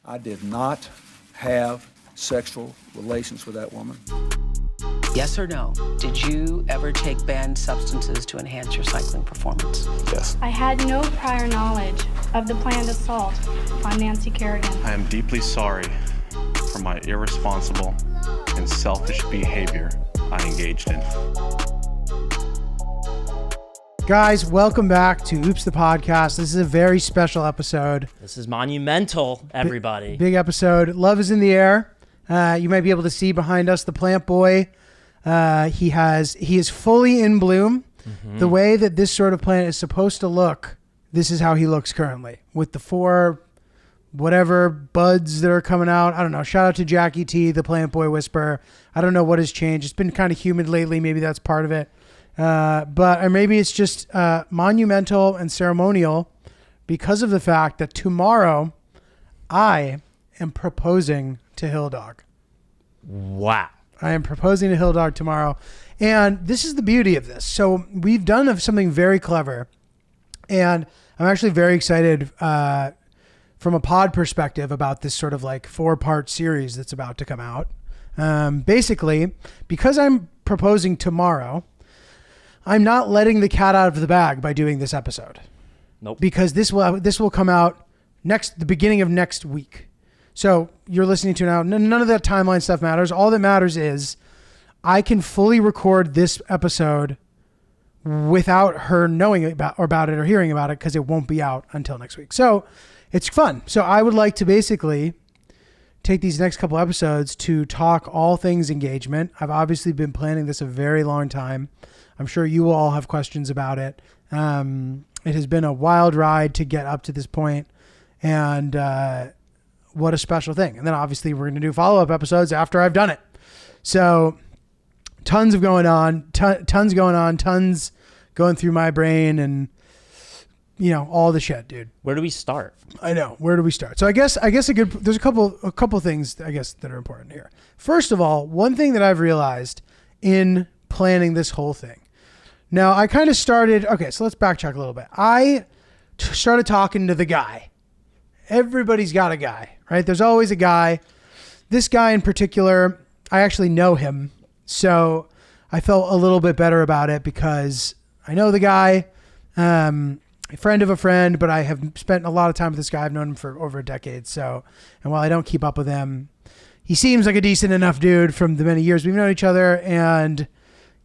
I did not have sexual relations with that woman. Yes or no? Did you ever take banned substances to enhance your cycling performance? Yes. I had no prior knowledge of the planned assault on Nancy Kerrigan. I am deeply sorry for my irresponsible and selfish behavior I engaged in. Guys, welcome back to Oops the Podcast. This is a very special episode. This is monumental, everybody. Big episode. Love is in the air. You might be able to see behind us the plant boy. He is fully in bloom. Mm-hmm. The way that this sort of plant is supposed to look, this is how he looks currently, with the 4 whatever buds that are coming out. I don't know. Shout out to Jackie T, the plant boy whisperer. I don't know what has changed. It's been kind of humid lately. Maybe that's part of it. Or maybe it's just monumental and ceremonial because of the fact that tomorrow I am proposing to Hill Dog. Wow. I am proposing to Hill Dog tomorrow. And this is the beauty of this. So we've done something very clever. And I'm actually very excited from a pod perspective about this sort of like 4-part series that's about to come out. Basically, because I'm proposing tomorrow, I'm not letting the cat out of the bag by doing this episode. Nope. Because this will come out the beginning of next week. So you're listening to now. None of that timeline stuff matters. All that matters is I can fully record this episode without her knowing about it or hearing about it because it won't be out until next week. So it's fun. So I would like to basically take these next couple episodes to talk all things engagement. I've obviously been planning this a very long time. I'm sure you all have questions about it. It has been a wild ride to get up to this point, and what a special thing. And then obviously we're going to do follow-up episodes after I've done it. So tons going on, tons going through my brain, and all the shit, dude. Where do we start? I know. Where do we start? So I guess there's a couple things I guess that are important here. First of all, one thing that I've realized in planning this whole thing. Now I kind of started, so let's backtrack a little bit. I started talking to the guy. Everybody's got a guy, right? There's always a guy. This guy in particular, I actually know him. So I felt a little bit better about it because I know the guy, a friend of a friend, but I have spent a lot of time with this guy. I've known him for over a decade. So, and while I don't keep up with him, he seems like a decent enough dude from the many years we've known each other. And,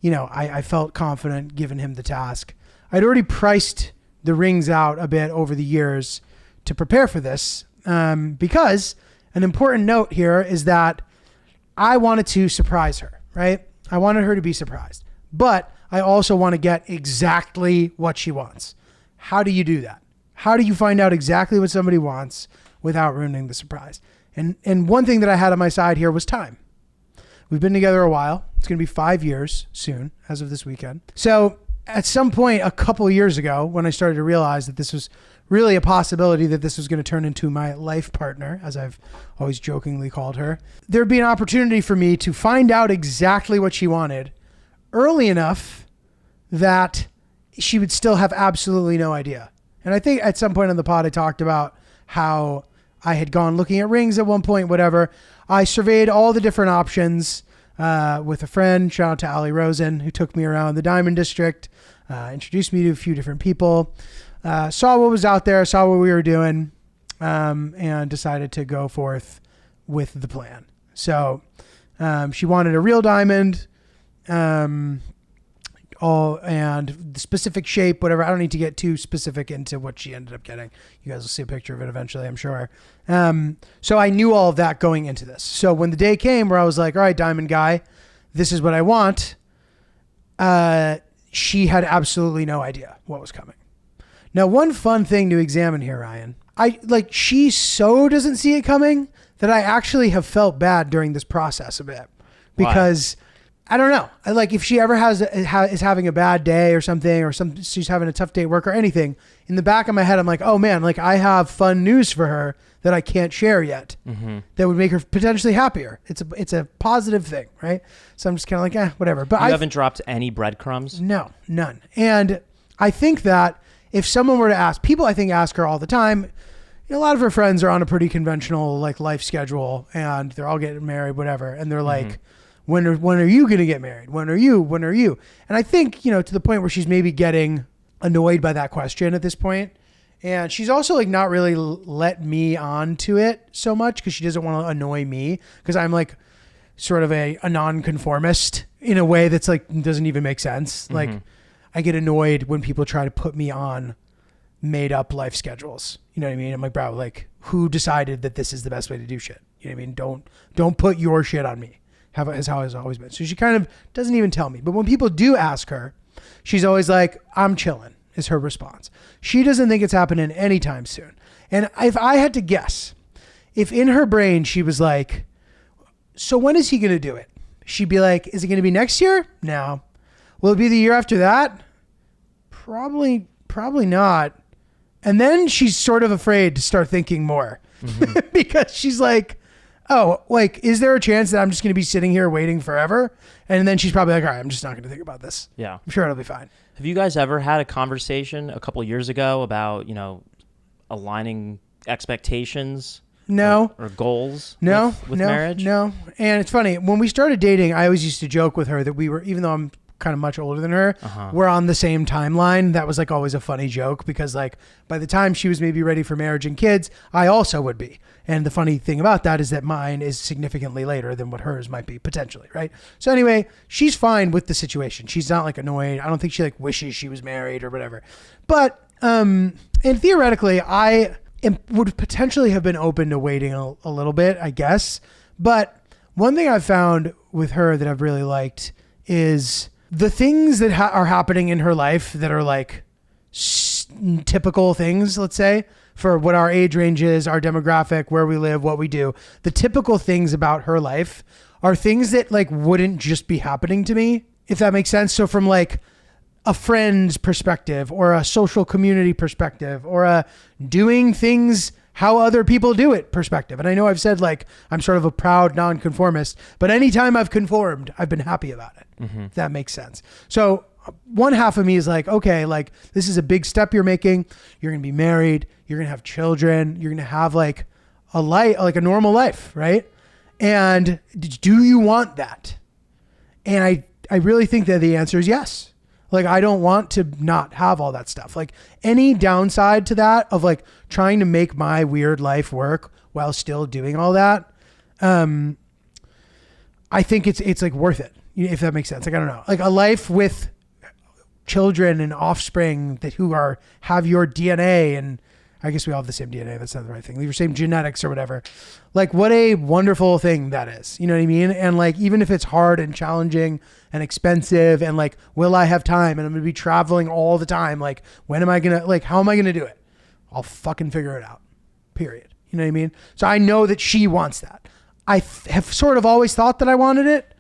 I felt confident giving him the task. I'd already priced the rings out a bit over the years to prepare for this, because an important note here is that I wanted to surprise her, right? I wanted her to be surprised, but I also want to get exactly what she wants. How do you do that? How do you find out exactly what somebody wants without ruining the surprise? And one thing that I had on my side here was time. We've been together a while. It's going to be 5 years soon, as of this weekend. So at some point a couple years ago, when I started to realize that this was really a possibility that this was going to turn into my life partner, as I've always jokingly called her, there'd be an opportunity for me to find out exactly what she wanted early enough that she would still have absolutely no idea. And I think at some point on the pod, I talked about how I had gone looking at rings at one point, whatever. I surveyed all the different options with a friend. Shout out to Allie Rosen, who took me around the Diamond District, introduced me to a few different people, saw what was out there, saw what we were doing, and decided to go forth with the plan. So she wanted a real diamond, and the specific shape, whatever. I don't need to get too specific into what she ended up getting. You guys will see a picture of it eventually, I'm sure. So I knew all of that going into this. So when the day came where I was like, all right, diamond guy, this is what I want, she had absolutely no idea what was coming. Now, one fun thing to examine here, Ryan, she so doesn't see it coming that I actually have felt bad during this process a bit. Because why? I don't know. If she ever is having a bad day or something, or she's having a tough day at work or anything, in the back of my head, I'm like, oh man, I have fun news for her that I can't share yet, that would make her potentially happier. It's a positive thing, right? So I'm just kind of like, whatever. But you haven't dropped any breadcrumbs? No, none. And I think that if someone were to ask, people I think ask her all the time, a lot of her friends are on a pretty conventional like life schedule, and they're all getting married, whatever. And they're like, when are you going to get married? When are you? And I think, to the point where she's maybe getting annoyed by that question at this point. And she's also like not really let me on to it so much because she doesn't want to annoy me, because I'm like sort of a nonconformist in a way that's like doesn't even make sense. Like I get annoyed when people try to put me on made up life schedules. You know what I mean? I'm like, bro, like who decided that this is the best way to do shit? You know what I mean? Don't put your shit on me. Is how it's always been. So she kind of doesn't even tell me. But when people do ask her, she's always like, I'm chilling, is her response. She doesn't think it's happening anytime soon. And if I had to guess, if in her brain she was like, so when is he going to do it? She'd be like, is it going to be next year? No. Will it be the year after that? Probably not. And then she's sort of afraid to start thinking more because she's like, oh, like, is there a chance that I'm just going to be sitting here waiting forever? And then she's probably like, all right, I'm just not going to think about this. Yeah. I'm sure it'll be fine. Have you guys ever had a conversation a couple of years ago about, aligning expectations? No. Or goals No. with marriage? No. And it's funny. When we started dating, I always used to joke with her that we were, even though I'm kind of much older than her, we're on the same timeline. That was like always a funny joke because like by the time she was maybe ready for marriage and kids, I also would be. And the funny thing about that is that mine is significantly later than what hers might be potentially, right? So anyway, she's fine with the situation. She's not like annoyed. I don't think she like wishes she was married or whatever. But and theoretically, would potentially have been open to waiting a little bit, I guess. But one thing I've found with her that I've really liked is the things that are happening in her life that are like typical things, let's say, for what our age range is, our demographic, where we live, what we do. The typical things about her life are things that like wouldn't just be happening to me, if that makes sense. So from like a friend's perspective or a social community perspective or a doing things how other people do it perspective. And I know I've said like I'm sort of a proud nonconformist, but anytime I've conformed, I've been happy about it. If that makes sense. So one half of me is like, okay, like this is a big step you're making. You're going to be married. You're going to have children. You're going to have like a life, like a normal life, right? And do you want that? And I really think that the answer is yes. Like, I don't want to not have all that stuff. Like any downside to that of like trying to make my weird life work while still doing all that. I think it's like worth it, if that makes sense. Like, I don't know, like a life with children and offspring who have your DNA, and I guess we all have the same DNA. That's not the right thing. Your same genetics or whatever. Like what a wonderful thing that is. You know what I mean? And like, even if it's hard and challenging and expensive and like, will I have time? And I'm going to be traveling all the time. Like, when am I going to, like, how am I going to do it? I'll fucking figure it out. Period. You know what I mean? So I know that she wants that. I have sort of always thought that I wanted it,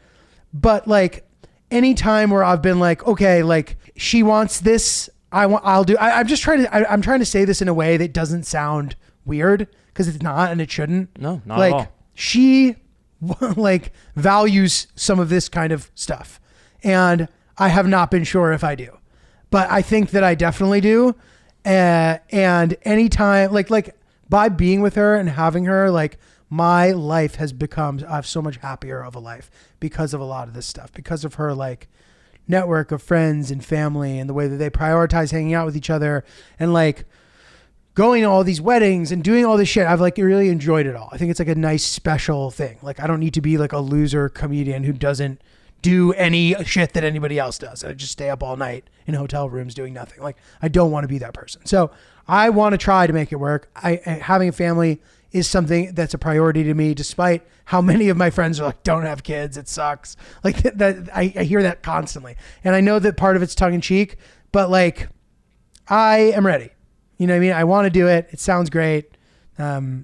but like any time where I've been like, okay, like she wants this, I'm trying to say this in a way that doesn't sound weird because it's not, and it shouldn't. No, not like, at all. She like values some of this kind of stuff, and I have not been sure if I do, but I think that I definitely do. And anytime, like by being with her and having her, like my life has become, I have so much happier of a life because of a lot of this stuff, because of her like network of friends and family and the way that they prioritize hanging out with each other and like going to all these weddings and doing all this shit. I've like really enjoyed it all. I think it's like a nice special thing. Like I don't need to be like a loser comedian who doesn't do any shit that anybody else does. I just stay up all night in hotel rooms doing nothing. Like I don't want to be that person. So I want to try to make it work. Having a family is something that's a priority to me, despite how many of my friends are like, don't have kids. It sucks. Like that I hear that constantly. And I know that part of it's tongue in cheek, but like, I am ready. You know what I mean? I want to do it. It sounds great.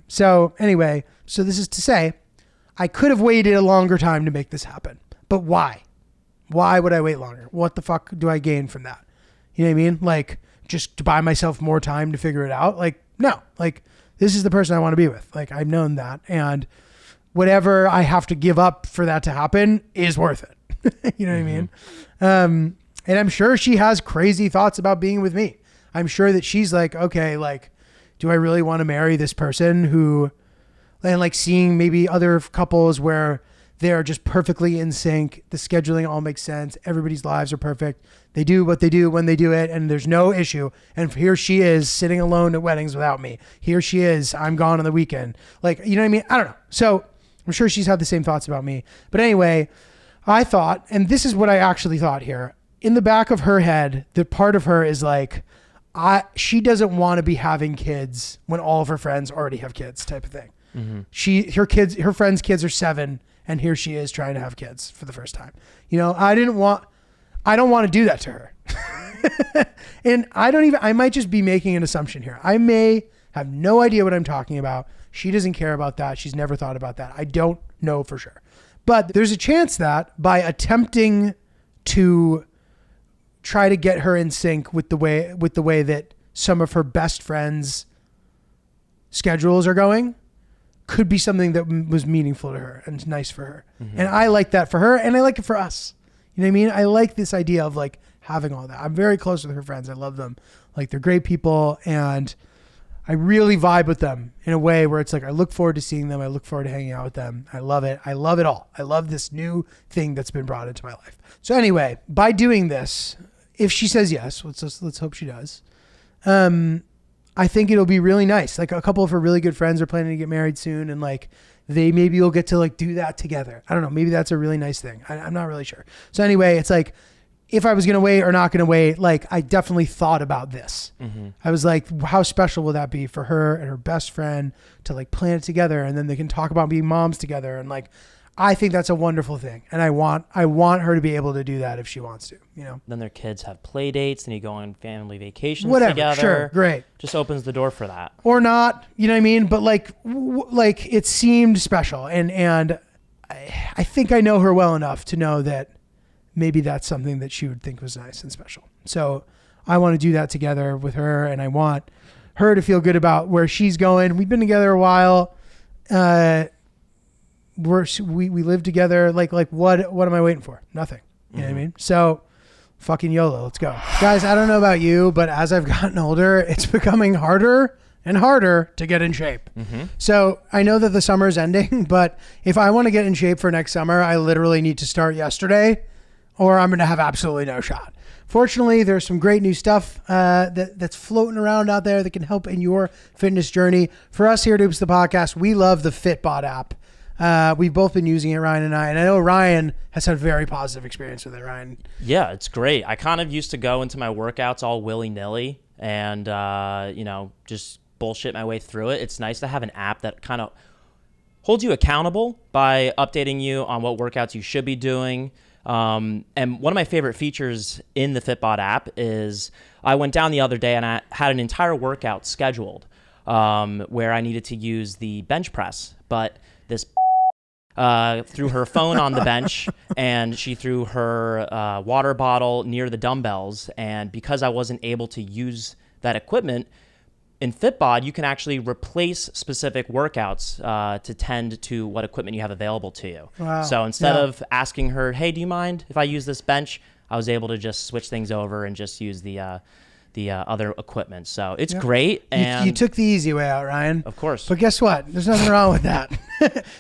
So anyway, so this is to say, I could have waited a longer time to make this happen, but why? Why would I wait longer? What the fuck do I gain from that? You know what I mean? Like just to buy myself more time to figure it out. Like, no, like, this is the person I want to be with. Like I've known that, and whatever I have to give up for that to happen is worth it. You know what I mean? And I'm sure she has crazy thoughts about being with me. I'm sure that she's like, okay, like, do I really want to marry this person who, and like seeing maybe other couples where they're just perfectly in sync. The scheduling all makes sense. Everybody's lives are perfect. They do what they do when they do it, and there's no issue. And here she is sitting alone at weddings without me. Here she is. I'm gone on the weekend. Like, you know what I mean? I don't know. So I'm sure she's had the same thoughts about me. But anyway, I thought, and this is what I actually thought here. In the back of her head, the part of her is like, she doesn't want to be having kids when all of her friends already have kids, type of thing. Mm-hmm. Her friends' kids are 7, and here she is trying to have kids for the first time. You know, I don't want to do that to her. And I might just be making an assumption here. I may have no idea what I'm talking about. She doesn't care about that. She's never thought about that. I don't know for sure. But there's a chance that by attempting to try to get her in sync with the way that some of her best friends' schedules are going, could be something that was meaningful to her and nice for her. Mm-hmm. And I like that for her, and I like it for us. You know what I mean? I like this idea of like having all that. I'm very close with her friends. I love them. Like, they're great people, and I really vibe with them in a way where it's like, I look forward to seeing them. I look forward to hanging out with them. I love it. I love it all. I love this new thing that's been brought into my life. So anyway, by doing this, if she says yes, let's hope she does. I think it'll be really nice. Like, a couple of her really good friends are planning to get married soon, and like maybe will get to like do that together. I don't know. Maybe that's a really nice thing. I'm not really sure. So anyway, it's like, if I was going to wait or not going to wait, like, I definitely thought about this. Mm-hmm. I was like, how special will that be for her and her best friend to like plan it together, and then they can talk about being moms together. And like, I think that's a wonderful thing. And I want her to be able to do that if she wants to, you know. Then their kids have play dates, and you go on family vacations Whatever, together. Sure, great. Just opens the door for that. Or not, you know what I mean? But like it seemed special. And I think I know her well enough to know that maybe that's something that she would think was nice and special. So I want to do that together with her, and I want her to feel good about where she's going. We've been together a while. We live together. Like what am I waiting for? Nothing. You know what I mean? So fucking YOLO, let's go. Guys, I don't know about you, but as I've gotten older, it's becoming harder and harder to get in shape. Mm-hmm. So I know that the summer is ending, but if I want to get in shape for next summer, I literally need to start yesterday, or I'm going to have absolutely no shot. Fortunately, there's some great new stuff that's floating around out there that can help in your fitness journey. For us here at Oops the Podcast, we love the Fitbod app. We've both been using it, Ryan and I know Ryan has had a very positive experience with it. Ryan? Yeah, it's great. I kind of used to go into my workouts all willy-nilly and, just bullshit my way through it. It's nice to have an app that kind of holds you accountable by updating you on what workouts you should be doing. And one of my favorite features in the Fitbod app is I went down the other day and I had an entire workout scheduled where I needed to use the bench press, but this threw her phone on the bench, and she threw her water bottle near the dumbbells. And because I wasn't able to use that equipment, in Fitbod, you can actually replace specific workouts to tend to what equipment you have available to you. Wow. So instead of asking her, hey, do you mind if I use this bench? I was able to just switch things over and just use the other equipment. So it's great. And you took the easy way out, Ryan. Of course. But guess what? There's nothing wrong with that.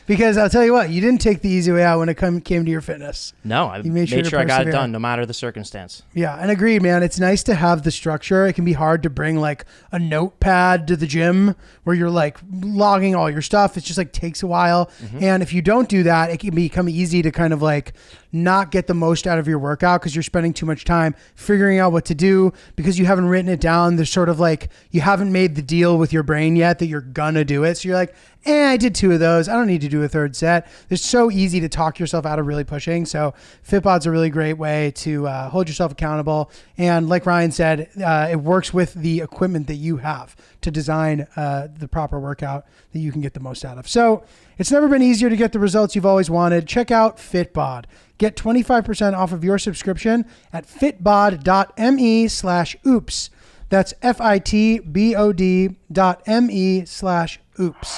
Because I'll tell you what, you didn't take the easy way out when it came to your fitness. No, I made sure I got it done no matter the circumstance. Yeah, and agreed, man. It's nice to have the structure. It can be hard to bring like a notepad to the gym where you're like logging all your stuff. It just like takes a while. Mm-hmm. And if you don't do that, it can become easy to kind of like not get the most out of your workout because you're spending too much time figuring out what to do because you haven't written it down. There's sort of like, you haven't made the deal with your brain yet that you're gonna do it. So you're like, I did 2 of those. I don't need to do a third set. It's so easy to talk yourself out of really pushing. So Fitbod's a really great way to hold yourself accountable. And like Ryan said, it works with the equipment that you have to design the proper workout that you can get the most out of. So it's never been easier to get the results you've always wanted. Check out Fitbod. Get 25% off of your subscription at fitbod.me/oops. That's fitbod.me/oops.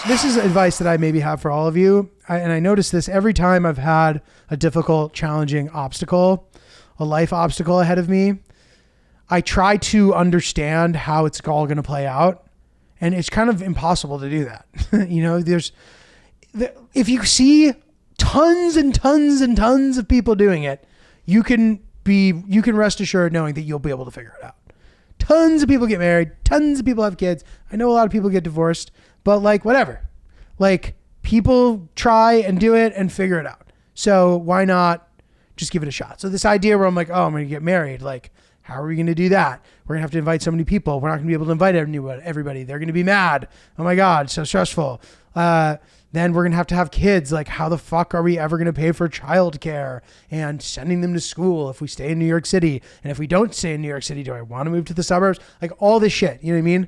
This is advice that I maybe have for all of you. And I notice this every time I've had a difficult, challenging obstacle, a life obstacle ahead of me. I try to understand how it's all going to play out And it's kind of impossible to do that. You know, if you see tons and tons and tons of people doing it, you can rest assured knowing that you'll be able to figure it out. Tons of people get married. Tons of people have kids. I know a lot of people get divorced, but like, whatever. Like, people try and do it and figure it out. So why not just give it a shot? So this idea where I'm like, oh, I'm going to get married. Like, how are we going to do that? We're going to have to invite so many people. We're not going to be able to invite everybody. They're going to be mad. Oh my God, so stressful. Then we're going to have kids. Like, how the fuck are we ever going to pay for childcare and sending them to school if we stay in New York City? And if we don't stay in New York City, do I want to move to the suburbs? Like, all this shit, you know what I mean?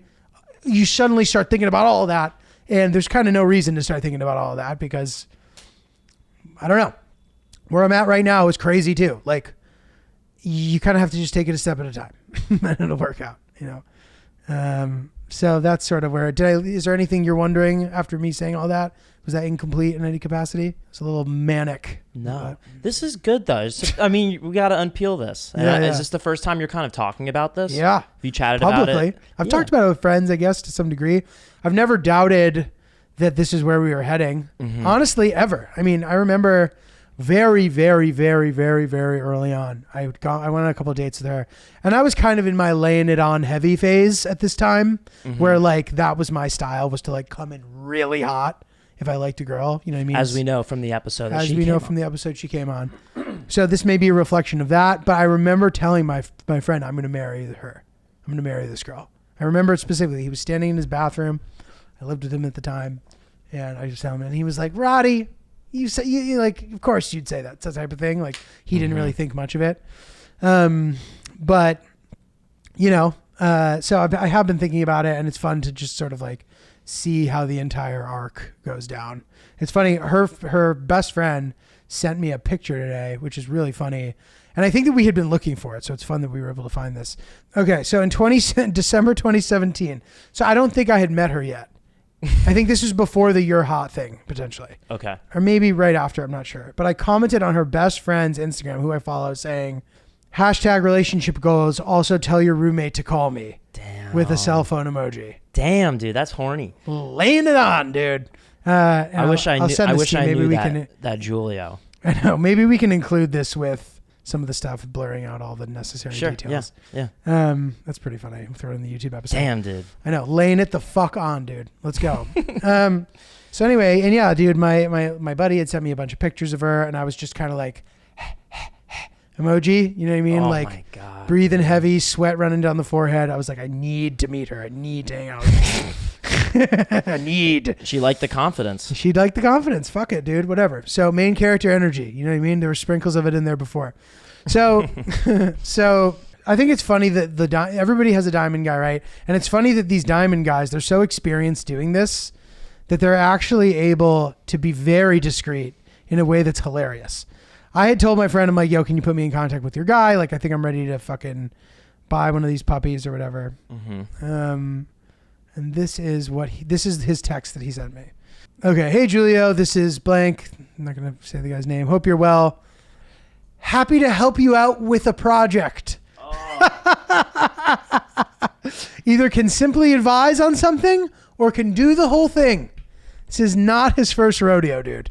You suddenly start thinking about all of that, and there's kind of no reason to start thinking about all of that because, I don't know. Where I'm at right now is crazy too. Like, you kind of have to just take it a step at a time and it'll work out, you know? So that's sort of where, is there anything you're wondering after me saying all that? Was that incomplete in any capacity? It's a little manic. No, this is good though. I mean, we got to unpeel this. Yeah. Is this the first time you're kind of talking about this? Yeah. Have you chatted Publicly. about it? I've talked about it with friends, I guess, to some degree. I've never doubted that this is where we were heading. Mm-hmm. Honestly, ever. I mean, I remember very, very, very, very, very early on, I went on a couple of dates with her, and I was kind of in my laying it on heavy phase at this time, where like that was my style, was to like come in really hot if I liked a girl, you know what I mean? As we know from the episode that the episode she came on. So this may be a reflection of that, but I remember telling my friend, I'm going to marry her. I'm going to marry this girl. I remember it specifically. He was standing in his bathroom. I lived with him at the time, and I just tell him, and he was like, Roddy, you say, you like, of course you'd say that type of thing. Like, he didn't really think much of it. But you know, so I have been thinking about it, and it's fun to just sort of like see how the entire arc goes down. It's funny. Her best friend sent me a picture today, which is really funny. And I think that we had been looking for it. So it's fun that we were able to find this. Okay. So in December 2017. So I don't think I had met her yet. I think this was before the You're Hot thing, potentially. Okay. Or maybe right after, I'm not sure. But I commented on her best friend's Instagram, who I follow, saying, #relationship goals, also tell your roommate to call me. Damn. With a cell phone emoji. Damn, dude, that's horny. Laying it on, dude. I wish I knew Maybe that Giulio. I know. Maybe we can include this with some of the stuff, blurring out all the necessary details. Yeah. That's pretty funny. Throw it in the YouTube episode. Damn, dude. I know. Laying it the fuck on, dude. Let's go. So anyway, and yeah, dude, my buddy had sent me a bunch of pictures of her, and I was just kind of like emoji. You know what I mean? Oh like, my God. Breathing heavy, sweat running down the forehead. I was like, I need to meet her. I need to hang out with her. I need. She liked the confidence. She'd like the confidence. Fuck it, dude. Whatever. So main character energy. You know what I mean? There were sprinkles of it in there before. So, so I think it's funny that everybody has a diamond guy, right? And it's funny that these diamond guys, they're so experienced doing this that they're actually able to be very discreet in a way that's hilarious. I had told my friend, I'm like, yo, can you put me in contact with your guy? Like, I think I'm ready to fucking buy one of these puppies or whatever. Mm-hmm. And this is his text that he sent me. Okay. Hey, Giulio, this is blank. I'm not going to say the guy's name. Hope you're well. Happy to help you out with a project. Oh. Either can simply advise on something or can do the whole thing. This is not his first rodeo, dude.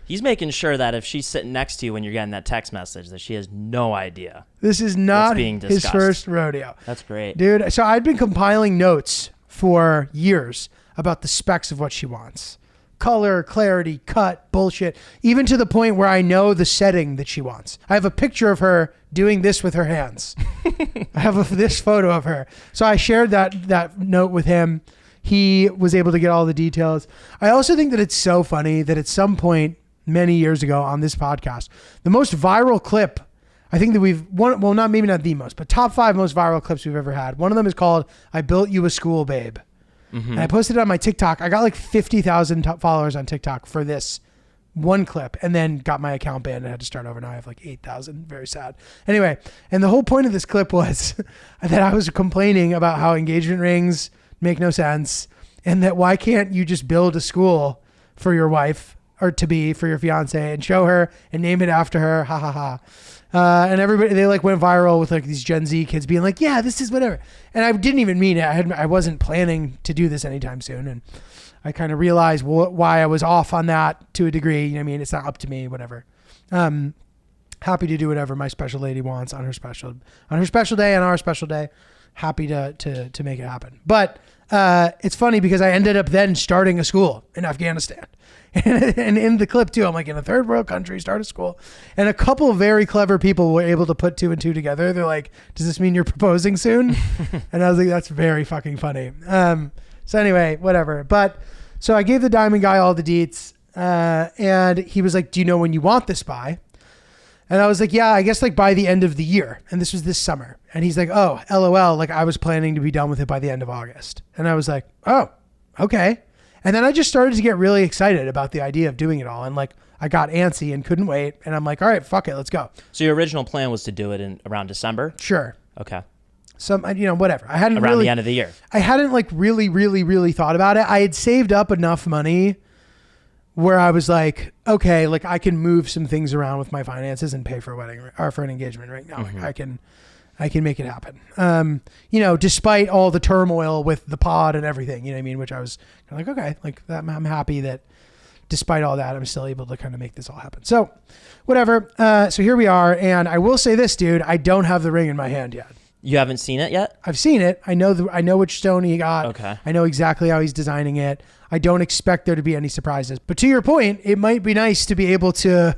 He's making sure that if she's sitting next to you when you're getting that text message, that she has no idea. This is not his first rodeo. That's great. Dude, so I'd been compiling notes for years about the specs of what she wants. Color, clarity, cut, bullshit, even to the point where I know the setting that she wants. I have a picture of her doing this with her hands. I have this photo of her. So I shared that note with him. He was able to get all the details. I also think that it's so funny that at some point many years ago on this podcast, the most viral clip, I think that maybe not the most, but top 5 most viral clips we've ever had. One of them is called I Built You a School, Babe. Mm-hmm. And I posted it on my TikTok. I got like 50,000 followers on TikTok for this one clip, and then got my account banned and had to start over. Now I have like 8,000. Very sad. Anyway, and the whole point of this clip was that I was complaining about how engagement rings make no sense, and that why can't you just build a school for your wife or to be for your fiance and show her and name it after her. Ha ha ha. And everybody, they like went viral with like these Gen Z kids being like, yeah, this is whatever. And I didn't even mean it. I wasn't planning to do this anytime soon. And I kind of realized why I was off on that to a degree. You know what I mean? It's not up to me, whatever. Happy to do whatever my special lady wants on her special day, on our special day. Happy to make it happen. But it's funny because I ended up then starting a school in Afghanistan. And in the clip too, I'm like, in a third world country, start a school. And a couple of very clever people were able to put 2 and 2 together. They're like, does this mean you're proposing soon? And I was like, that's very fucking funny. So anyway, whatever. But so I gave the diamond guy all the deets, and he was like, do you know when you want this by? And I was like, yeah, I guess like by the end of the year. And this was this summer. And he's like, oh, LOL. Like I was planning to be done with it by the end of August. And I was like, oh, okay. And then I just started to get really excited about the idea of doing it all. And like, I got antsy and couldn't wait. And I'm like, all right, fuck it. Let's go. So your original plan was to do it in around December? Sure. Okay. Whatever. I hadn't around the end of the year. I hadn't like really thought about it. I had saved up enough money where I was like, okay, like I can move some things around with my finances and pay for a wedding or for an engagement right now. Mm-hmm. Like I can make it happen. Despite all the turmoil with the pod and everything, you know what I mean? Which I was kind of like, okay, like that, I'm happy that despite all that, I'm still able to kind of make this all happen. So whatever. So here we are. And I will say this, dude, I don't have the ring in my hand yet. You haven't seen it yet? I've seen it. I know which stone he got. Okay. I know exactly how he's designing it. I don't expect there to be any surprises. But to your point, it might be nice to be able to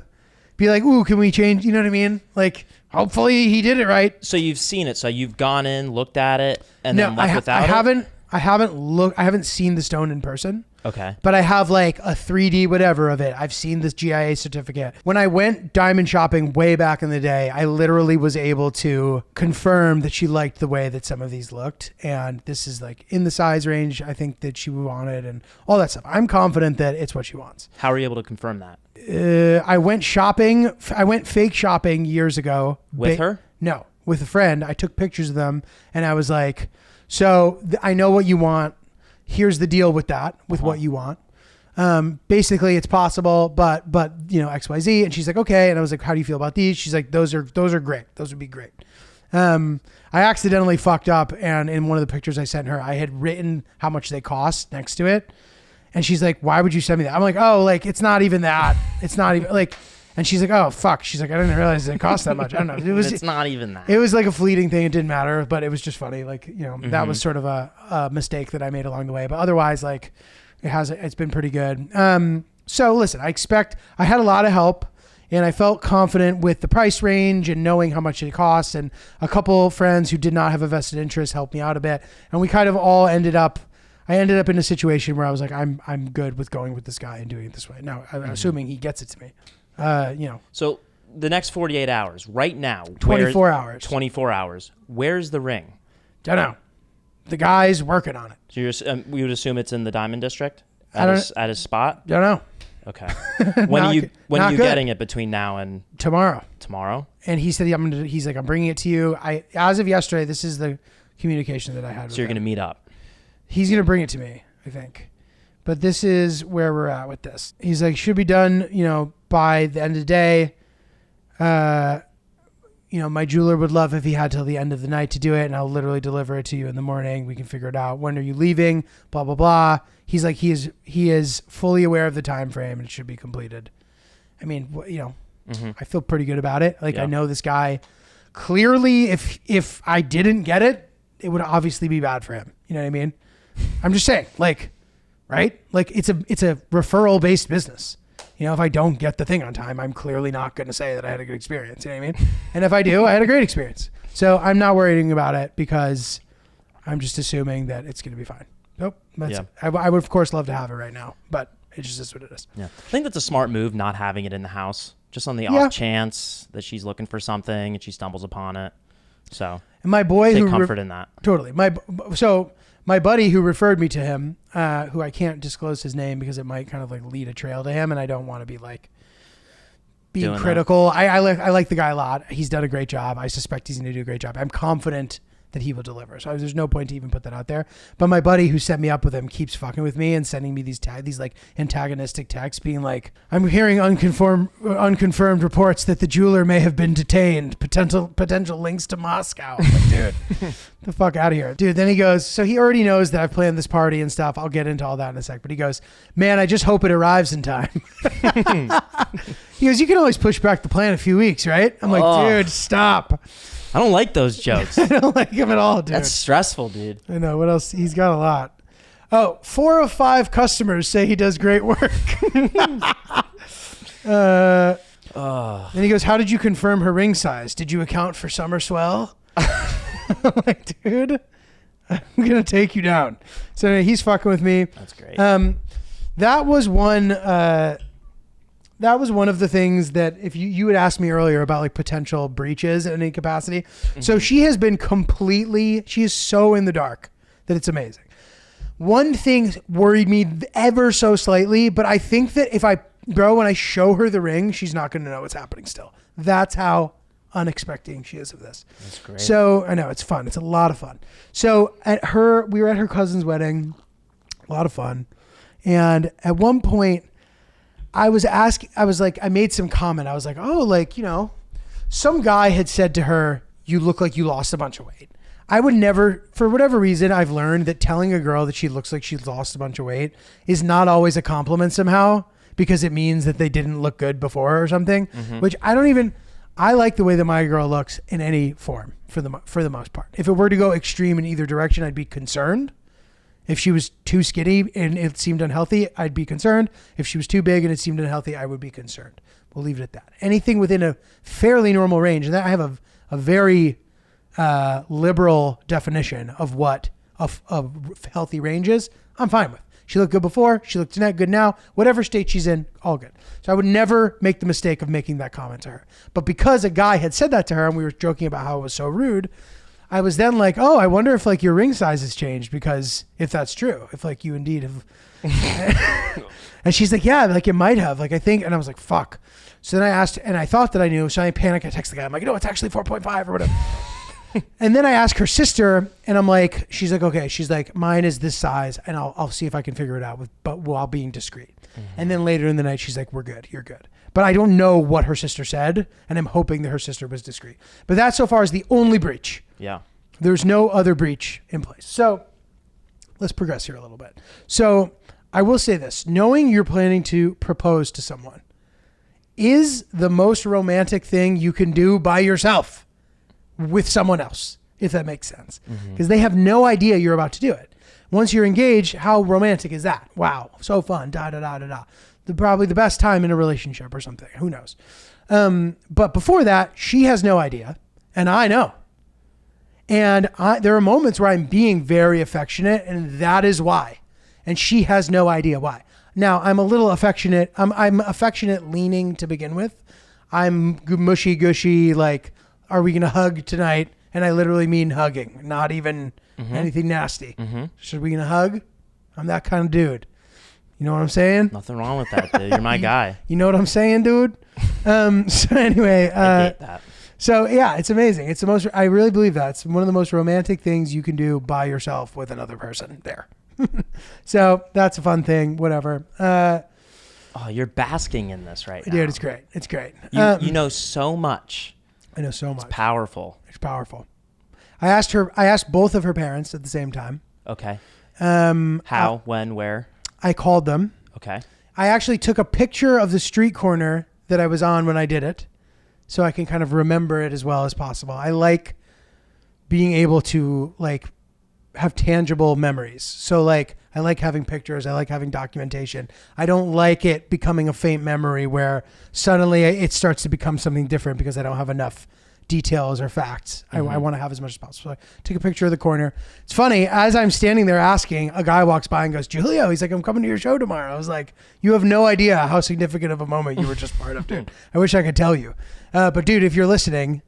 be like, ooh, can we change? You know what I mean? Like, hopefully he did it right. So you've seen it. So you've gone in, looked at it, and then left without it? I haven't seen the stone in person. Okay. But I have like a 3D whatever of it. I've seen this GIA certificate. When I went diamond shopping way back in the day, I literally was able to confirm that she liked the way that some of these looked. And this is like in the size range I think that she wanted and all that stuff. I'm confident that it's what she wants. How are you able to confirm that? I went shopping. I went fake shopping years ago. With her? No, with a friend. I took pictures of them and I was like, so I know what you want. Here's the deal with that, with what you want. Basically it's possible, but X, Y, Z. And she's like, okay. And I was like, how do you feel about these? She's like, those are great. Those would be great. I accidentally fucked up. And in one of the pictures I sent her, I had written how much they cost next to it. And she's like, why would you send me that? I'm like, oh, like, it's not even that. It's not even like, and she's like, oh, fuck. She's like, I didn't realize it cost that much. I don't know. It's not even that. It was like a fleeting thing. It didn't matter, but it was just funny. Like, that was sort of a mistake that I made along the way. But otherwise, like, it's been pretty good. So listen, I had a lot of help and I felt confident with the price range and knowing how much it costs. And a couple friends who did not have a vested interest helped me out a bit. And we kind of all I ended up in a situation where I was like, I'm good with going with this guy and doing it this way. Now, assuming he gets it to me. So the next 48 hours, right now, 24 hours. 24 hours. Where's the ring? Don't know. The guy's working on it. So we would assume it's in the Diamond District at his spot. Don't know. Okay. When are you getting it between now and tomorrow? Tomorrow. And he said he's like, I'm bringing it to you. As of yesterday, this is the communication that I had. So you're going to meet up. He's going to bring it to me, I think. But this is where we're at with this. He's like, should be done, by the end of the day. My jeweler would love if he had till the end of the night to do it, and I'll literally deliver it to you in the morning. We can figure it out. When are you leaving? Blah, blah, blah. He's like, he is fully aware of the time frame and it should be completed. I mean, I feel pretty good about it. Like, I know this guy clearly, if I didn't get it, it would obviously be bad for him. You know what I mean? I'm just saying, like, right? Like, it's a referral based business. If I don't get the thing on time, I'm clearly not going to say that I had a good experience. You know what I mean? And if I do, I had a great experience. So I'm not worrying about it because I'm just assuming that it's going to be fine. Nope. I would, of course, love to have it right now, but it just is what it is. Yeah. I think that's a smart move, not having it in the house, just on the off chance that she's looking for something and she stumbles upon it. So and my boy take comfort in that. Totally. My buddy who referred me to him, who I can't disclose his name because it might kind of like lead a trail to him, and I don't want to be like being critical. I like the guy a lot. He's done a great job. I suspect he's going to do a great job. I'm confident that he will deliver. So there's no point to even put that out there. But my buddy who set me up with him keeps fucking with me and sending me these like antagonistic texts being like, I'm hearing unconfirmed reports that the jeweler may have been detained, potential links to Moscow. I'm like, dude, the fuck out of here. Dude, then he goes, so he already knows that I've planned this party and stuff. I'll get into all that in a sec. But he goes, man, I just hope it arrives in time. He goes, you can always push back the plan a few weeks, right? I'm like, dude, stop. I don't like those jokes. I don't like him at all, dude. That's stressful, dude. I know. What else? He's got a lot. Oh, 4 of 5 customers say he does great work. Then he goes, how did you confirm her ring size? Did you account for summer swell? I'm like, dude, I'm going to take you down. So anyway, he's fucking with me. That's great. That was one of the things that if you had asked me earlier about like potential breaches in any capacity. Mm-hmm. So she has been she is so in the dark that it's amazing. One thing worried me ever so slightly, but I think that when I show her the ring, she's not going to know what's happening still. That's how unexpecting she is of this. That's great. So I know it's fun. It's a lot of fun. So we were at her cousin's wedding, a lot of fun. And at one point, I made some comment. I was like, oh, like, you know, some guy had said to her, you look like you lost a bunch of weight. I would never, for whatever reason, I've learned that telling a girl that she looks like she's lost a bunch of weight is not always a compliment somehow, because it means that they didn't look good before or something, which I like the way that my girl looks in any form for the most part. If it were to go extreme in either direction, I'd be concerned. If she was too skinny and it seemed unhealthy, I'd be concerned. If she was too big and it seemed unhealthy, I would be concerned. We'll leave it at that. Anything within a fairly normal range, and that I have a very liberal definition of what a healthy range is, I'm fine with. She looked good before. She looked good now. Whatever state she's in, all good. So I would never make the mistake of making that comment to her. But because a guy had said that to her and we were joking about how it was so rude, I was then like, oh, I wonder if like your ring size has changed, because if that's true, if like you indeed have. And she's like, yeah, like it might have, like I think. And I was like, fuck. So then I asked, and I thought that I knew. So I panicked. I texted the guy. I'm like, no, it's actually 4.5 or whatever. And then I asked her sister, and I'm like, she's like, okay. She's like, mine is this size, and I'll see if I can figure it out but while being discreet. And then later in the night, she's like, we're good. You're good. But I don't know what her sister said, and I'm hoping that her sister was discreet. But that so far is the only breach. Yeah. There's no other breach in place. So let's progress here a little bit. So I will say this, knowing you're planning to propose to someone is the most romantic thing you can do by yourself with someone else, if that makes sense. Because they have no idea you're about to do it. Once you're engaged, how romantic is that? Wow, so fun, probably the best time in a relationship or something. Who knows? But before that, she has no idea, and I know. And there are moments where I'm being very affectionate, and that is why. And she has no idea why. Now, I'm a little affectionate. I'm affectionate leaning to begin with. I'm mushy gushy, like, are we going to hug tonight? And I literally mean hugging, not even anything nasty. Should we going to hug? I'm that kind of dude. You know what I'm saying? Nothing wrong with that, dude. You're my guy. You know what I'm saying, dude? So anyway. I hate that. So yeah, it's amazing. It's I really believe that. It's one of the most romantic things you can do by yourself with another person there. So that's a fun thing, whatever. Oh, you're basking in this right now. Dude, it's great. It's great. You know so much. I know so much. It's powerful. It's powerful. I asked both of her parents at the same time. Okay. How, when, where? I called them. Okay. I actually took a picture of the street corner that I was on when I did it, so I can kind of remember it as well as possible. I like being able to like have tangible memories. So like I like having pictures. I like having documentation. I don't like it becoming a faint memory where suddenly it starts to become something different because I don't have enough details or facts. I want to have as much as possible. So I took a picture of the corner. It's funny, as I'm standing there asking, a guy walks by and goes, Giulio, he's like, I'm coming to your show tomorrow. I was like, you have no idea how significant of a moment you were just part of, dude. I wish I could tell you. But dude, if you're listening,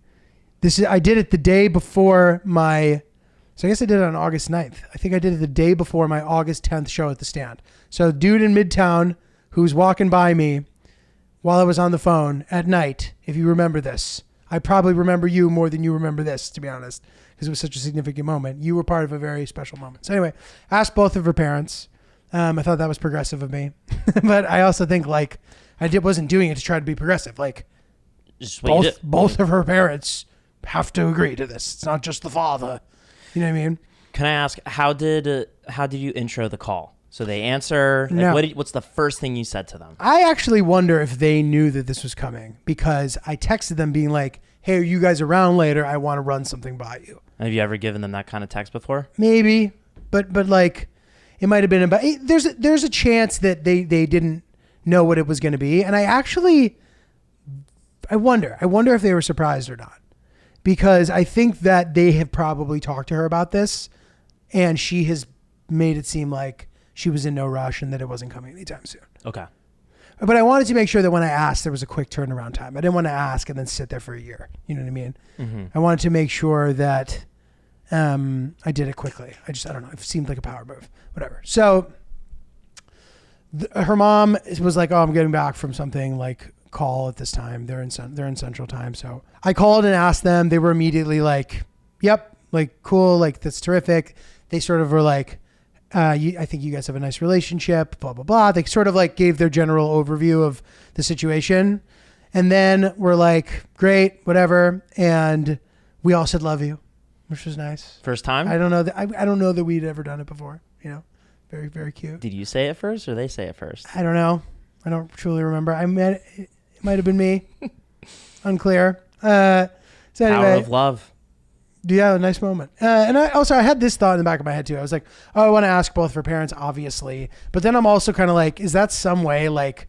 I did it the day before so I guess I did it on August 9th. I think I did it the day before my August 10th show at the Stand. So dude in Midtown who's walking by me while I was on the phone at night, if you remember this, I probably remember you more than you remember this, to be honest, because it was such a significant moment. You were part of a very special moment. So anyway, asked both of her parents. I thought that was progressive of me, but I also think like wasn't doing it to try to be progressive. Like Just what you did. both of her parents have to agree to this. It's not just the father. You know what I mean? Can I ask, how did you intro the call? So they answer. No. What's the first thing you said to them? I actually wonder if they knew that this was coming, because I texted them being like, hey, are you guys around later? I want to run something by you. Have you ever given them that kind of text before? Maybe, but like it might have been about, there's a chance that they didn't know what it was going to be. And I wonder if they were surprised or not, because I think that they have probably talked to her about this and she has made it seem like she was in no rush and that it wasn't coming anytime soon. Okay. But I wanted to make sure that when I asked, there was a quick turnaround time. I didn't want to ask and then sit there for a year. You know what I mean? Mm-hmm. I wanted to make sure that I did it quickly. I don't know. It seemed like a power move. Whatever. So her mom was like, oh, I'm getting back from something, like call at this time. They're in Central Time. So I called and asked them. They were immediately like, yep, like cool, like that's terrific. They sort of were like, I think you guys have a nice relationship, blah, blah, blah. They sort of like gave their general overview of the situation. And then we're like, great, whatever. And we all said, love you, which was nice. First time? I don't know that I don't know that we'd ever done it before. You know, very, very cute. Did you say it first or they say it first? I don't know. I don't truly remember. It might have been me. Unclear. So anyway. Power of love. Yeah, a nice moment. And I had this thought in the back of my head too. I was like, oh, I want to ask both of her parents, obviously. But then I'm also kind of like, is that some way like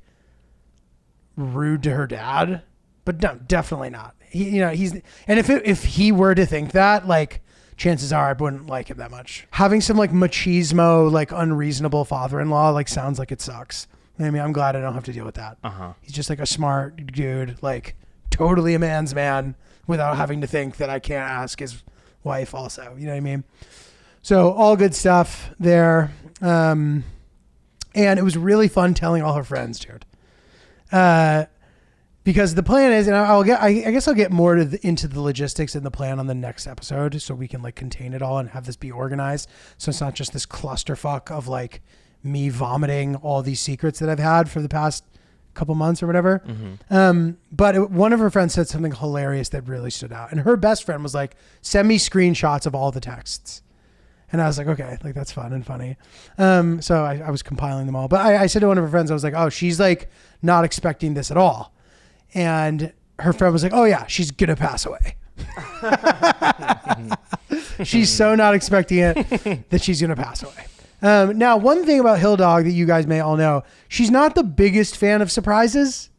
rude to her dad? But no, definitely not. If he were to think that, like, chances are I wouldn't like him that much. Having some like machismo, like unreasonable father-in-law, like sounds like it sucks. I mean, I'm glad I don't have to deal with that. He's just like a smart dude, like totally a man's man, without having to think that I can't ask his wife also. You know what I mean? So all good stuff there. And it was really fun telling all her friends, Jared. Because the plan is, and I guess I'll get more into the logistics and the plan on the next episode, so we can like contain it all and have this be organized. So it's not just this clusterfuck of like me vomiting all these secrets that I've had for the past couple months or whatever. Mm-hmm. But one of her friends said something hilarious that really stood out. And her best friend was like, send me screenshots of all the texts. And I was like, okay, like that's fun and funny. So I was compiling them all. But I said to one of her friends, I was like, oh, she's like not expecting this at all. And her friend was like, oh yeah, she's going to pass away. She's so not expecting it that she's going to pass away. Now, one thing about Hill Dog that you guys may all know, she's not the biggest fan of surprises.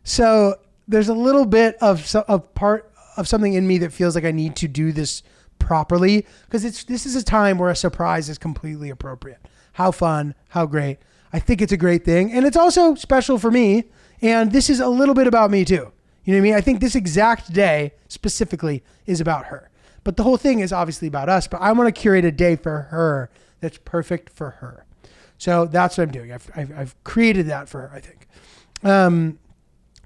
So there's a little bit of part of something in me that feels like I need to do this properly, because this is a time where a surprise is completely appropriate. How fun, how great. I think it's a great thing. And it's also special for me. And this is a little bit about me too. You know what I mean? I think this exact day specifically is about her. But the whole thing is obviously about us. But I want to curate a day for her that's perfect for her. So that's what I'm doing. I've created that for her, I think.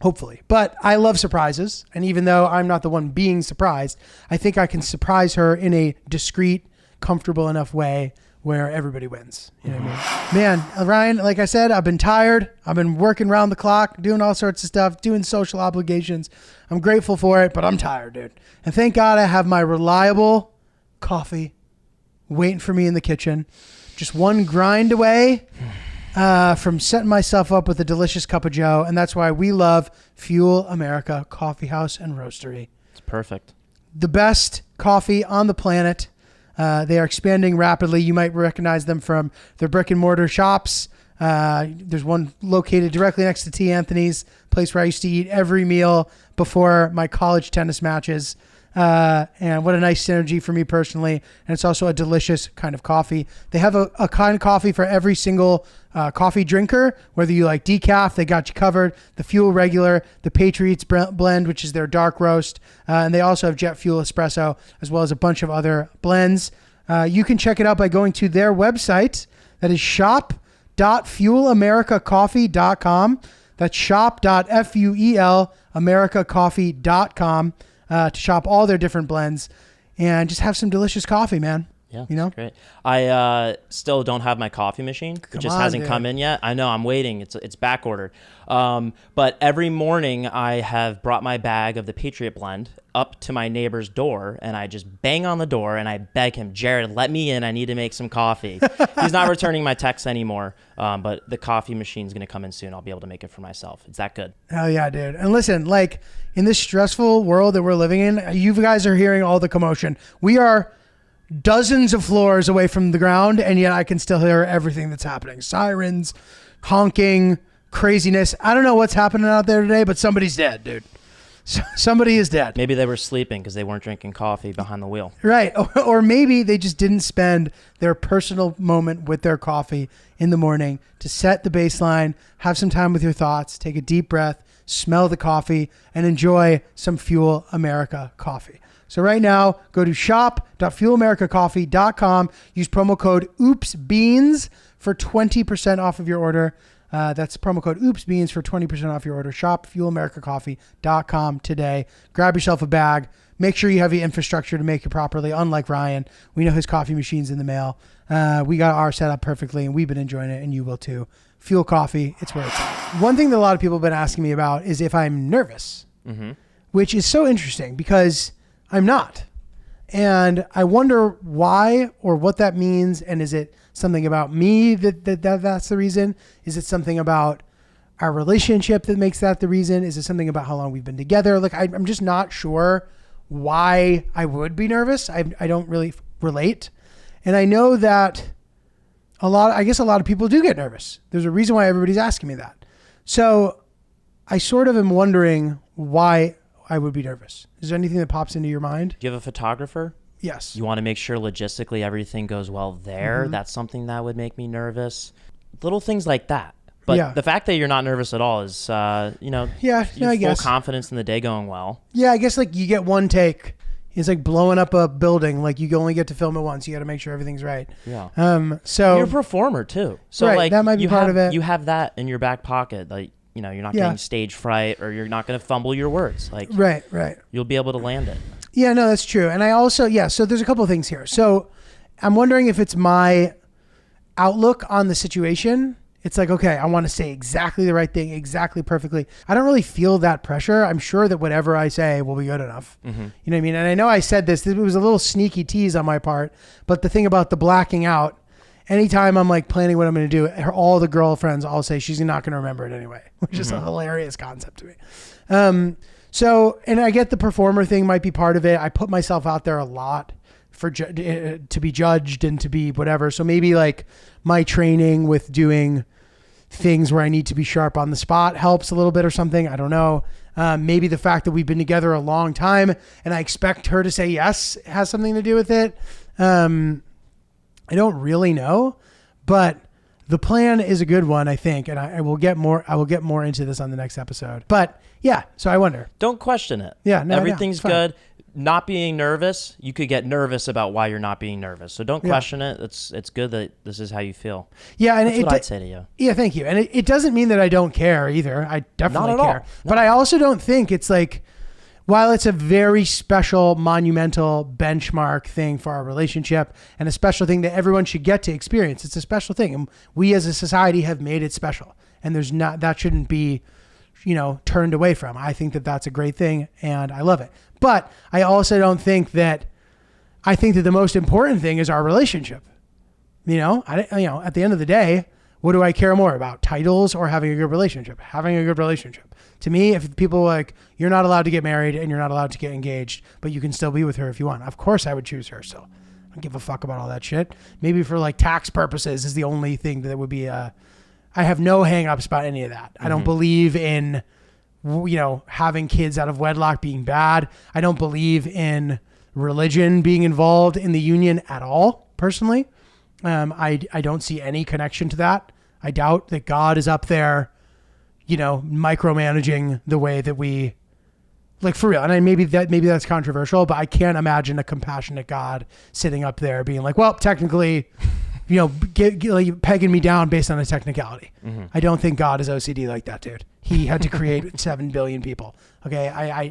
Hopefully. But I love surprises. And even though I'm not the one being surprised, I think I can surprise her in a discreet, comfortable enough way where everybody wins. You know what I mean? Man, Ryan, like I said, I've been tired. I've been working around the clock, doing all sorts of stuff, doing social obligations. I'm grateful for it, but I'm tired, dude. And thank God I have my reliable coffee waiting for me in the kitchen. Just one grind away from setting myself up with a delicious cup of joe. And that's why we love Fuel America Coffee House and Roastery. It's perfect. The best coffee on the planet. They are expanding rapidly. You might recognize them from their brick and mortar shops. There's one located directly next to T. Anthony's, place where I used to eat every meal before my college tennis matches. And what a nice synergy for me personally. And it's also a delicious kind of coffee. They have a kind of coffee for every single coffee drinker, whether you like decaf, they got you covered. The Fuel Regular, the Patriots blend, which is their dark roast. And they also have Jet Fuel Espresso, as well as a bunch of other blends. You can check it out by going to their website. That is shop.fuelamericacoffee.com. That's shop.fuelamericacoffee.com. To shop all their different blends. and just have some delicious coffee, man. Yeah, you know, great. I still don't have my coffee machine. It just hasn't come in yet. I know, I'm waiting. It's back ordered. But every morning I have brought my bag of the Patriot Blend up to my neighbor's door, and I just bang on the door and I beg him, Jared, let me in. I need to make some coffee. He's not returning my texts anymore. But the coffee machine's going to come in soon. I'll be able to make it for myself. It's that good. Hell yeah, dude. And listen, like in this stressful world that we're living in, you guys are hearing all the commotion. We are dozens of floors away from the ground, and yet I can still hear everything that's happening. Sirens, honking, craziness. I don't know what's happening out there today, but somebody's dead, dude. Somebody is dead. Maybe they were sleeping because they weren't drinking coffee behind the wheel. Right. Or maybe they just didn't spend their personal moment with their coffee in the morning to set the baseline, have some time with your thoughts, take a deep breath, smell the coffee, and enjoy some Fuel America coffee. So right now, go to shop.fuelamericacoffee.com. Use promo code OOPSBEANS for 20% off of your order. That's promo code OOPSBEANS for 20% off your order. Shop fuelamericacoffee.com today. Grab yourself a bag. Make sure you have the infrastructure to make it properly. Unlike Ryan, we know his coffee machine's in the mail. We got ours set up perfectly, and we've been enjoying it, and you will too. Fuel Coffee, it's where it's at. One thing that a lot of people have been asking me about is if I'm nervous, which is so interesting because I'm not. And I wonder why or what that means. And is it something about me that's the reason? Is it something about our relationship that makes that the reason? Is it something about how long we've been together? Like, I'm just not sure why I would be nervous. I don't really relate. And I know that a lot of people do get nervous. There's a reason why everybody's asking me that. So I sort of am wondering why I would be nervous. Is there anything that pops into your mind? Do you have a photographer? Yes. You want to make sure logistically everything goes well there. That's something that would make me nervous. Little things like that. But the fact that you're not nervous at all is, I full guess. confidence in the day going well. Yeah, I guess like you get one take. It's like blowing up a building. Like you only get to film it once. You got to make sure everything's right. Yeah. So you're a performer too. So right, like that might be part of it. You have that in your back pocket. Like, you're not getting stage fright, or you're not going to fumble your words. Like, right. You'll be able to land it. Yeah, no, that's true. And I also, so there's a couple of things here. So I'm wondering if it's my outlook on the situation. It's like, okay, I want to say exactly the right thing, exactly perfectly. I don't really feel that pressure. I'm sure that whatever I say will be good enough. You know what I mean? And I know I said this, it was a little sneaky tease on my part, but the thing about the blacking out, anytime I'm like planning what I'm going to do, all the girlfriends all say she's not going to remember it anyway, which is a hilarious concept to me. So, and I get the performer thing might be part of it. I put myself out there a lot for to be judged and to be whatever. So maybe like my training with doing things where I need to be sharp on the spot helps a little bit or something. I don't know. Maybe the fact that we've been together a long time and I expect her to say yes has something to do with it. I don't really know, but the plan is a good one, I think, and I will get more into this on the next episode. But yeah, so I wonder. Don't question it. Yeah, no, everything's good. Not being nervous, you could get nervous about why you're not being nervous. So don't question it. It's good that this is how you feel. Yeah, and that's what I'd say to you. Yeah, thank you. And it doesn't mean that I don't care either. I definitely Not at care. all. No. But I also don't think it's like, while it's a very special, monumental benchmark thing for our relationship and a special thing that everyone should get to experience, it's a special thing. And we as a society have made it special. And that shouldn't be, turned away from. I think that that's a great thing and I love it. But I also don't think that, I think that the most important thing is our relationship. At the end of the day, what do I care more about, titles or having a good relationship? Having a good relationship. To me, if people are like, you're not allowed to get married and you're not allowed to get engaged, but you can still be with her if you want. Of course I would choose her still. I don't give a fuck about all that shit. Maybe for like tax purposes is the only thing that would be, I have no hangups about any of that. I don't believe in, having kids out of wedlock being bad. I don't believe in religion being involved in the union at all, personally. I don't see any connection to that. I doubt that God is up there, micromanaging the way that we, like, for real. And maybe that's controversial, but I can't imagine a compassionate God sitting up there being like, well, technically, like pegging me down based on a technicality. I don't think God is OCD like that, dude. He had to create 7 billion people. Okay,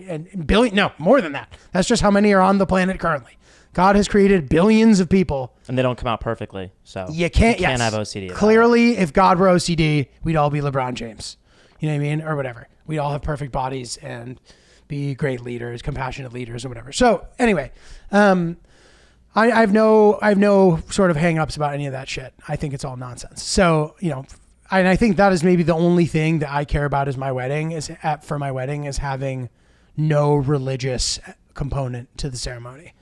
and billion, no, more than that. That's just how many are on the planet currently. God has created billions of people. And they don't come out perfectly. So you can't have OCD. Clearly, if God were OCD, we'd all be LeBron James. You know what I mean? Or whatever. We'd all have perfect bodies and be great leaders, compassionate leaders or whatever. So anyway, I have no sort of hang-ups about any of that shit. I think it's all nonsense. So, and I think that is maybe the only thing that I care about for my wedding is having no religious component to the ceremony.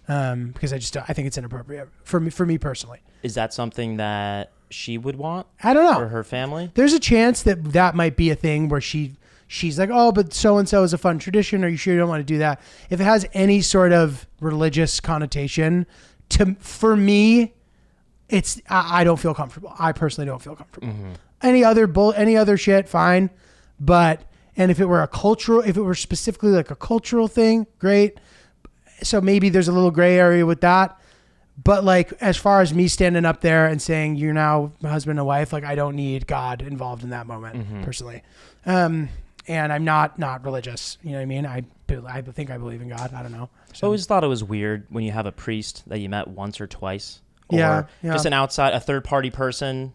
Because I think it's inappropriate for me personally. Is that something that she would want? I don't know. For her family? There's a chance that might be a thing where she's like, oh, but so-and-so is a fun tradition. Are you sure you don't want to do that? If it has any sort of religious connotation, for me, I don't feel comfortable. I personally don't feel comfortable. Any other shit, fine. And if it were specifically like a cultural thing, great. So maybe there's a little gray area with that. But like, as far as me standing up there and saying you're now husband and wife, like I don't need God involved in that moment personally. And I'm not religious. You know what I mean? I think I believe in God. I don't know. I always thought it was weird when you have a priest that you met once or twice. Or yeah. just a third party person,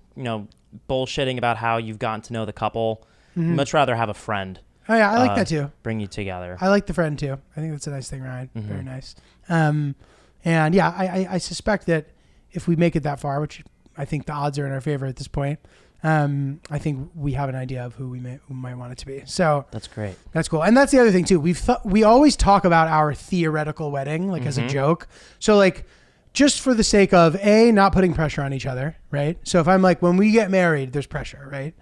bullshitting about how you've gotten to know the couple. Much rather have a friend. Oh yeah, I like that too. Bring you together. I like the friend too. I think that's a nice thing, Ryan. Very nice. And yeah, I suspect that if we make it that far, which I think the odds are in our favor at this point, I think we have an idea of who might want it to be. So that's great. That's cool. And that's the other thing too. We always talk about our theoretical wedding, like as a joke. So like, just for the sake of not putting pressure on each other, right? So if I'm like, when we get married, there's pressure, right?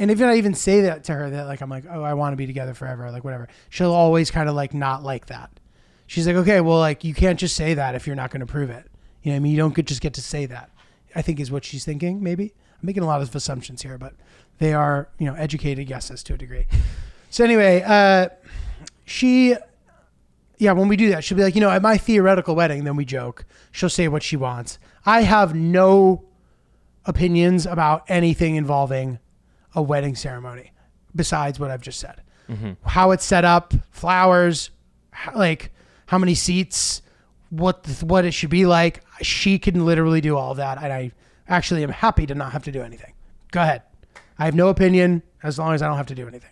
And if I even say that to her, that like, I'm like, oh, I want to be together forever, like whatever. She'll always kind of like not like that. She's like, okay, well, like you can't just say that if you're not going to prove it. You know what I mean? You don't just get to say that, I think is what she's thinking, maybe. I'm making a lot of assumptions here, but they are, educated guesses to a degree. So anyway, when we do that, she'll be like, at my theoretical wedding, then we joke. She'll say what she wants. I have no opinions about anything involving a wedding ceremony besides what I've just said. How it's set up, flowers, like how many seats, what it should be like. She can literally do all of that. And I actually am happy to not have to do anything. Go ahead. I have no opinion as long as I don't have to do anything.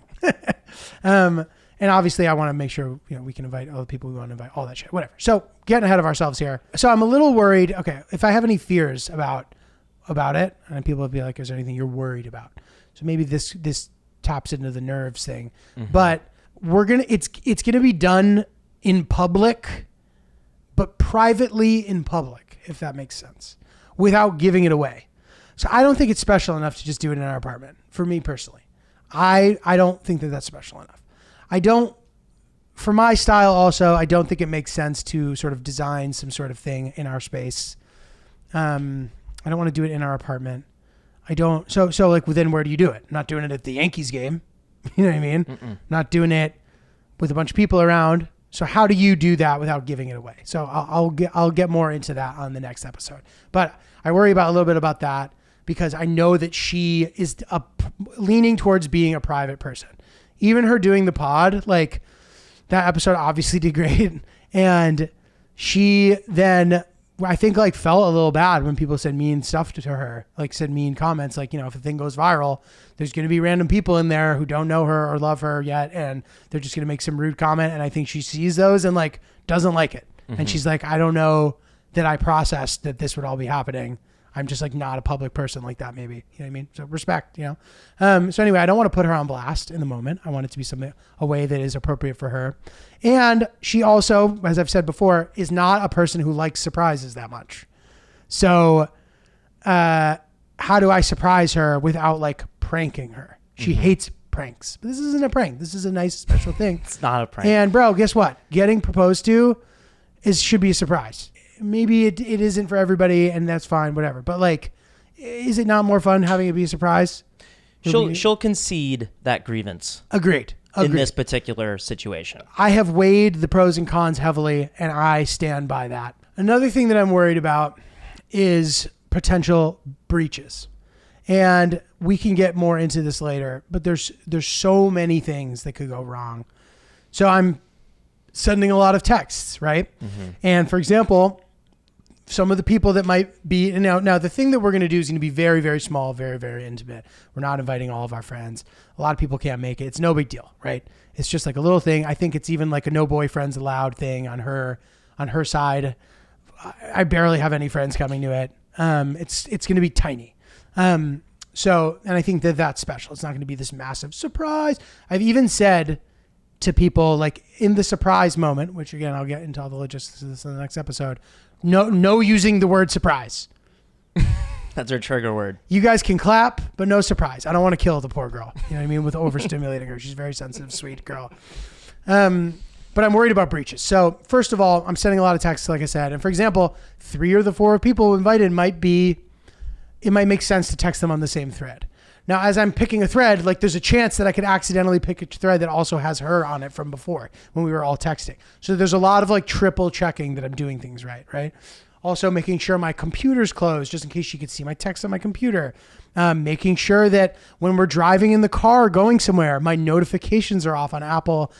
And obviously I want to make sure, we can invite all the people we want to invite, all that shit, whatever. So getting ahead of ourselves here. So I'm a little worried. Okay. If I have any fears about it, and people will be like, is there anything you're worried about? So maybe this taps into the nerves thing, but it's going to be done in public, but privately in public, if that makes sense, without giving it away. So I don't think it's special enough to just do it in our apartment. For me personally, I don't think that that's special enough. For my style also, I don't think it makes sense to sort of design some sort of thing in our space. I don't want to do it in our apartment. I don't. So like, then where do you do it? Not doing it at the Yankees game. You know what I mean? Not doing it with a bunch of people around. So how do you do that without giving it away? So I'll get more into that on the next episode. But I worry about a little bit about that because I know that she is leaning towards being a private person. Even her doing the pod, like that episode obviously did great. And she then, I think, like felt a little bad when people said mean stuff to her, like said mean comments, like, if the thing goes viral, there's going to be random people in there who don't know her or love her yet. And they're just going to make some rude comment. And I think she sees those and like, doesn't like it. And she's like, I don't know that I processed that this would all be happening. I'm just like not a public person like that, maybe. You know what I mean? So respect, So anyway, I don't want to put her on blast in the moment. I want it to be a way that is appropriate for her. And she also, as I've said before, is not a person who likes surprises that much. So how do I surprise her without like pranking her? She hates pranks. But this isn't a prank. This is a nice special thing. It's not a prank. And bro, guess what? Getting proposed to should be a surprise. Maybe it isn't for everybody and that's fine, whatever. But like, is it not more fun having it be a surprise? She'll concede that grievance. Agreed. In this particular situation. I have weighed the pros and cons heavily and I stand by that. Another thing that I'm worried about is potential breaches. And we can get more into this later, but there's so many things that could go wrong. So I'm sending a lot of texts, right? And for example, some of the people that might be now the thing that we're going to do is going to be very, very small, very, very intimate. We're not inviting all of our friends. A lot of people can't make it. It's no big deal, right? It's just like a little thing. I think it's even like a no boyfriends allowed thing on her side. I barely have any friends coming to it. It's going to be tiny. So, and I think that that's special. It's not going to be this massive surprise. I've even said to people, like, in the surprise moment, which again, I'll get into all the logistics of this in the next episode, no using the word surprise. That's our trigger word. You guys can clap, but no surprise. I don't want to kill the poor girl. You know what I mean? With overstimulating her. She's a very sensitive, sweet girl. But I'm worried about breaches. So first of all, I'm sending a lot of texts, like I said. And for example, 3 or the 4 people invited it might make sense to text them on the same thread. Now, as I'm picking a thread, like there's a chance that I could accidentally pick a thread that also has her on it from before when we were all texting. So there's a lot of like triple checking that I'm doing things right? Also making sure my computer's closed just in case she could see my text on my computer. Making sure that when we're driving in the car going somewhere, my notifications are off on Apple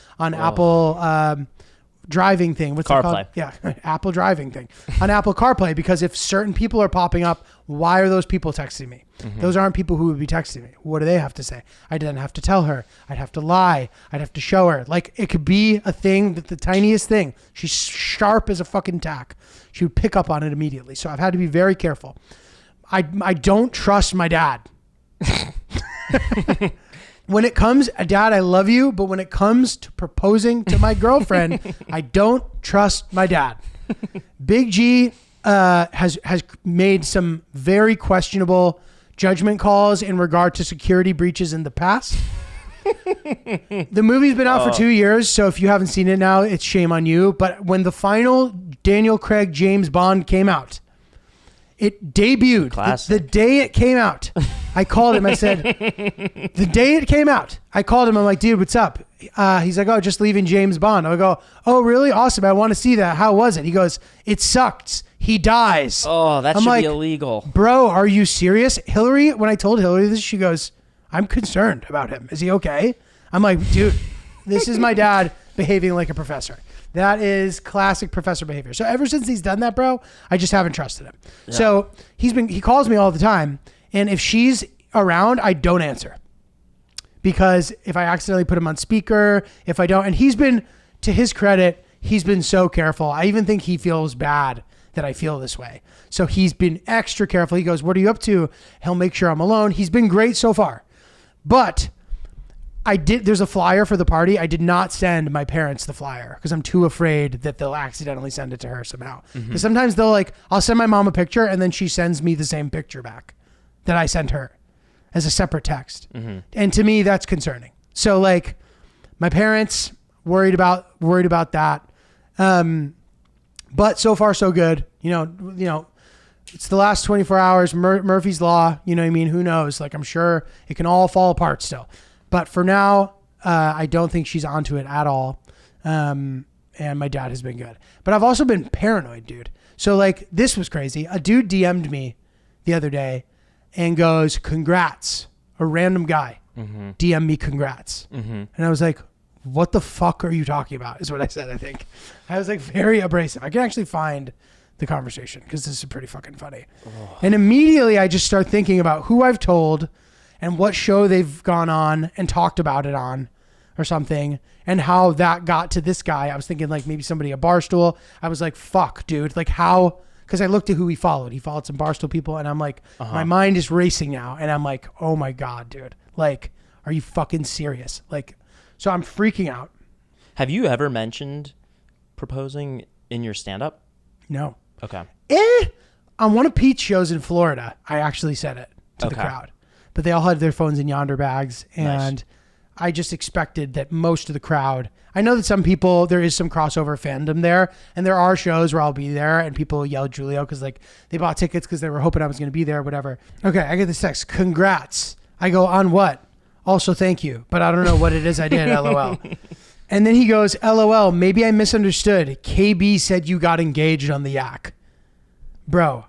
driving thing. What's it called? CarPlay. Yeah, Apple driving thing on Apple CarPlay, because if certain people are popping up, why are those people texting me? Those aren't people who would be texting me. What do they have to say? I didn't have to tell her. I'd have to lie. I'd have to show her. Like, it could be a thing that the tiniest thing. She's sharp as a fucking tack. She would pick up on it immediately. So I've had to be very careful. I don't trust my dad. When it comes, Dad, I love you, but when it comes to proposing to my girlfriend, I don't trust my dad. Big G has made some very questionable judgment calls in regard to security breaches in the past. The movie's been out for 2 years, so if you haven't seen it now, it's shame on you. But when the final Daniel Craig James Bond came out, it debuted. The day it came out, I called him. I said, the day it came out, I called him. I'm like, dude, what's up? He's like, oh, just leaving James Bond. I go, oh, really? Awesome. I want to see that. How was it? He goes, it sucked. He dies. Oh, that I'm should like, be illegal. Bro, are you serious? Hillary, when I told Hillary this, she goes, I'm concerned about him. Is he okay? I'm like, dude, this is my dad behaving like a professor. That is classic professor behavior. So ever since he's done that, bro, I just haven't trusted him. Yeah. So he calls me all the time. And if she's around, I don't answer. Because if I accidentally put him on speaker, if I don't, and he's been, to his credit, he's been so careful. I even think he feels bad that I feel this way. So he's been extra careful. He goes, what are you up to? He'll make sure I'm alone. He's been great so far. But there's a flyer for the party. I did not send my parents the flyer because I'm too afraid that they'll accidentally send it to her somehow. Because sometimes I'll send my mom a picture and then she sends me the same picture back that I sent her as a separate text. And to me, that's concerning. So like my parents worried about that. But so far so good. You know, it's the last 24 hours, Murphy's Law, you know what I mean? Who knows? Like, I'm sure it can all fall apart still. But for now, I don't think she's onto it at all. And my dad has been good. But I've also been paranoid, dude. So like, this was crazy. A dude DM'd me the other day and goes, congrats. A random guy DM'd me congrats. And I was like, what the fuck are you talking about? Is what I said, I think. I was like very abrasive. I can actually find the conversation because this is pretty fucking funny. And immediately I just start thinking about who I've told and what show they've gone on and talked about it on or something, and how that got to this guy. I was thinking like maybe somebody at Barstool. I was like, fuck, dude. Like how, because I looked at who he followed. He followed some Barstool people, and I'm like, my mind is racing now. And I'm like, oh my God, dude. Like, are you fucking serious? Like, so I'm freaking out. Have you ever mentioned proposing in your stand-up? No. Okay. On one of Pete's shows in Florida, I actually said it to the crowd. But they all had their phones in yonder bags, and I just expected that most of the crowd, I know that some people, there is some crossover fandom there, and there are shows where I'll be there and people yell Giulio because like they bought tickets because they were hoping I was going to be there, whatever. Okay, I get this text, congrats. I go, on what? Also, thank you, but I don't know what it is I did, LOL. And then he goes, LOL, maybe I misunderstood. KB said you got engaged on the yak. Bro,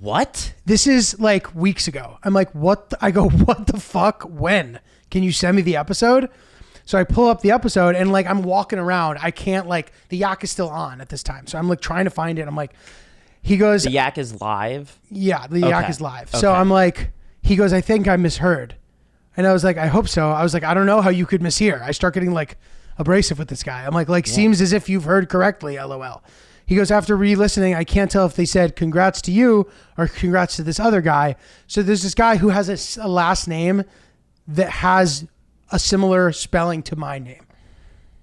What? This is like weeks ago. I'm like, what the fuck? When? Can you send me the episode? So I pull up the episode and like I'm walking around. I can't like, the yak is still on at this time. So I'm like trying to find it. I'm like, he goes, The yak is live? yeah, the yak Okay. is live. Okay. So I'm like, he goes, I think I misheard. And I was like, I hope so. I was like, I don't know how you could mishear. I start getting like abrasive with this guy. I'm like, seems as if you've heard correctly, LOL. He goes, after re-listening, I can't tell if they said congrats to you or congrats to this other guy. So there's this guy who has a last name that has a similar spelling to my name.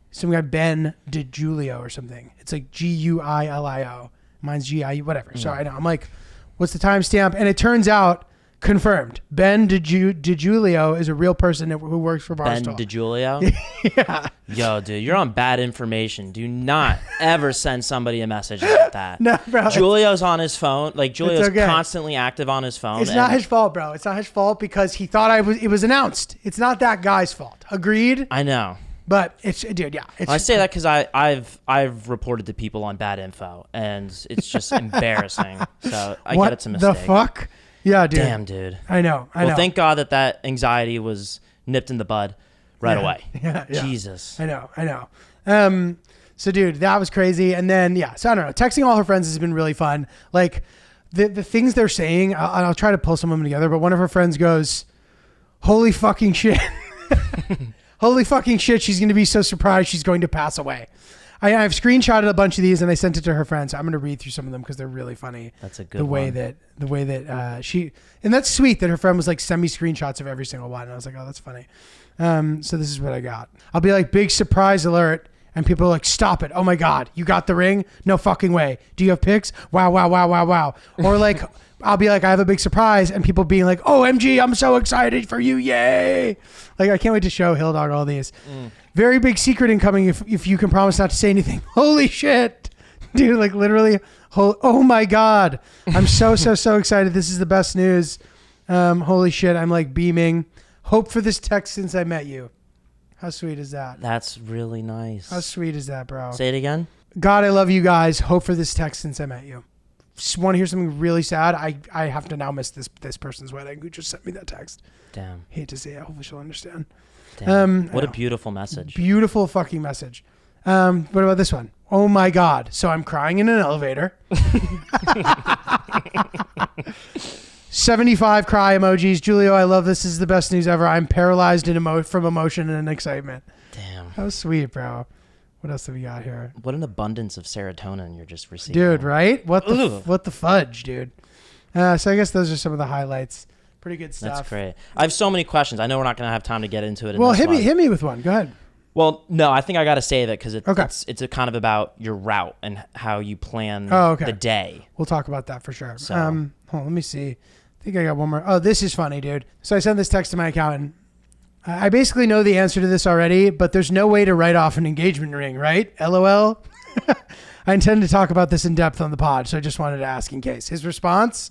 Some guy, Ben Giulio or something. It's like Guilio. Mine's Giu, whatever. So I know. I'm like, what's the timestamp? And it turns out, confirmed, Ben Giulio is a real person who works for Barstool. Ben DiGiulio? Yeah. Yo, dude, you're on bad information. Do not ever send somebody a message like that. No, bro. Julio's on his phone. Like, Julio's okay. constantly active on his phone. It's not his fault, bro. It's not his fault because he thought it was announced. It's not that guy's fault. Agreed? I know. But it's, dude, yeah. It's, I say that because I've reported to people on bad info, and it's just embarrassing. So I what get it's a mistake. the fuck? Yeah, dude. Damn, dude. I know. Well, thank God that anxiety was nipped in the bud right away. Yeah. Jesus. I know. So dude, that was crazy. And then, yeah, so I don't know. Texting all her friends has been really fun. Like the things they're saying, I'll try to pull some of them together, but one of her friends goes, holy fucking shit. Holy fucking shit. She's going to be so surprised she's going to pass away. I've screenshotted a bunch of these and I sent it to her friends. I'm going to read through some of them because they're really funny. That's a good the way that she, and that's sweet that her friend was like, send me screenshots of every single one. And I was like, oh, that's funny. So this is what I got. I'll be like, big surprise alert. And people are like, stop it. Oh my God. You got the ring? No fucking way. Do you have pics? Wow. Or like, I'll be like, I have a big surprise. And people being like, OMG, I'm so excited for you. Yay. Like, I can't wait to show Hill Dog all these. Very big secret incoming if you can promise not to say anything. Holy shit. Dude, like literally, oh my God. I'm so excited. This is the best news. Holy shit. I'm like beaming. Hope for this text since I met you. How sweet is that? That's really nice. How sweet is that, bro? Say it again. God, I love you guys. Hope for this text since I met you. Just want to hear something really sad. I have to now miss this person's wedding who just sent me that text. Damn. Hate to say it. Hopefully she'll understand. Damn. What a beautiful message. Beautiful fucking message. What about this one? Oh my God. So I'm crying in an elevator. 75 cry emojis. Giulio, I love this. This is the best news ever. I'm paralyzed from emotion and excitement. Damn. How sweet, bro. What else have we got here? What an abundance of serotonin you're just receiving. Dude, right? What the fudge, dude? So I guess those are some of the highlights. Pretty good stuff. That's great. I have so many questions. I know we're not going to have time to get into it. Well, hit me with one. Go ahead. Well, no, I think I got to save it because Okay. it's a kind of about your route and how you plan the day. We'll talk about that for sure. So. Hold on, let me see. I think I got one more. Oh, this is funny, dude. So I sent this text to my accountant. I basically know the answer to this already, but there's no way to write off an engagement ring, right? LOL. I intend to talk about this in depth on the pod, so I just wanted to ask in case. His response?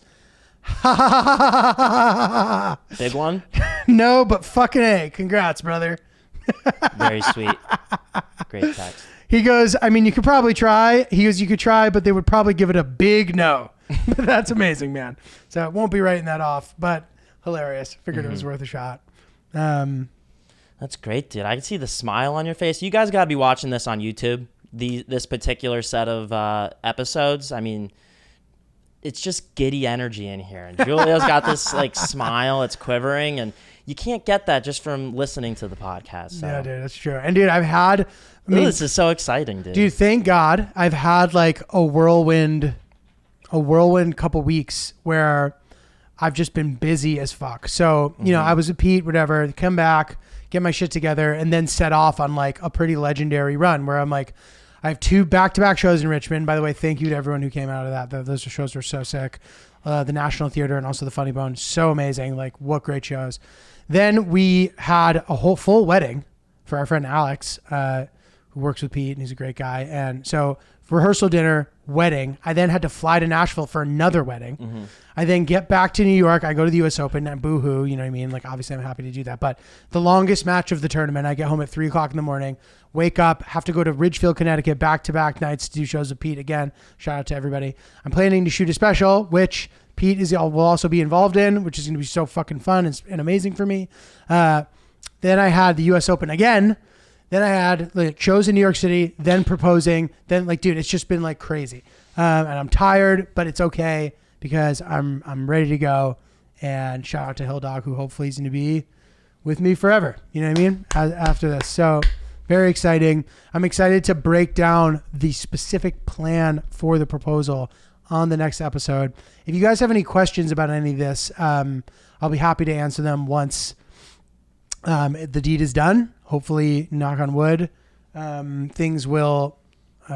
Big one? No, but fucking A. Congrats, brother. Very sweet. Great text. He goes, I mean, you could probably try. He goes, you could try, but they would probably give it a big no. That's amazing, man. So it won't be writing that off, but hilarious. Figured it was worth a shot. That's great, dude. I can see the smile on your face. You guys got to be watching this on YouTube, this particular set of episodes. I mean, it's just giddy energy in here. And Giulio's got this like smile. It's quivering. And you can't get that just from listening to the podcast. So. Yeah, dude, that's true. And dude, I've had, this is so exciting, dude. Dude, thank God I've had like a whirlwind couple weeks where I've just been busy as fuck. So, you know, I was at Pete, whatever, come back, get my shit together, and then set off on like a pretty legendary run where I'm like, I have 2 back-to-back shows in Richmond. By the way, thank you to everyone who came out of that. Those shows were so sick. The National Theater and also the Funny Bone, so amazing. Like, what great shows. Then we had a whole full wedding for our friend Alex, who works with Pete, and he's a great guy. And so rehearsal dinner, wedding. I then had to fly to Nashville for another wedding. I then get back to New York. I go to the U.S. Open and boo-hoo, you know what I mean? Like, obviously I'm happy to do that. But the longest match of the tournament, I get home at 3 o'clock in the morning, wake up, have to go to Ridgefield, Connecticut, back-to-back nights to do shows with Pete again. Shout out to everybody. I'm planning to shoot a special, which Pete will also be involved in, which is going to be so fucking fun and amazing for me. Then I had the U.S. Open again. Then I had like shows in New York City, then proposing, then like, dude, it's just been like crazy. And I'm tired, but it's okay because I'm ready to go. And shout out to Hill Dog, who hopefully is going to be with me forever. You know what I mean? After this. So very exciting. I'm excited to break down the specific plan for the proposal on the next episode. If you guys have any questions about any of this, I'll be happy to answer them once the deed is done. Hopefully, knock on wood, things will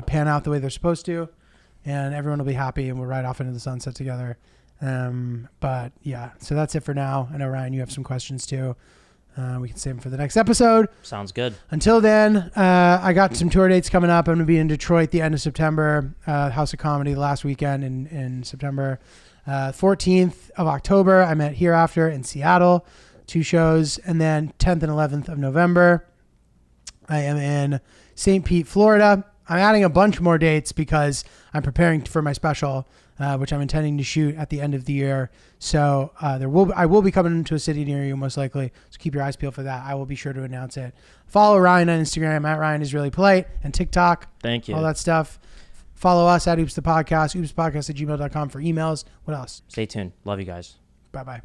pan out the way they're supposed to, and everyone will be happy, and we'll ride off into the sunset together. But yeah, so that's it for now. I know, Ryan, you have some questions too. We can save them for the next episode. Sounds good. Until then, I got some tour dates coming up. I'm going to be in Detroit the end of September, House of Comedy last weekend in September. 14th of October, I'm at Hereafter in Seattle. 2 shows, and then 10th and 11th of November, I am in St. Pete, Florida. I'm adding a bunch more dates because I'm preparing for my special, which I'm intending to shoot at the end of the year. So I will be coming into a city near you most likely. So keep your eyes peeled for that. I will be sure to announce it. Follow Ryan on Instagram at Ryan is really polite, and TikTok. Thank you. All that stuff. Follow us at Oops the Podcast, oopspodcast@gmail.com for emails. What else? Stay tuned. Love you guys. Bye-bye.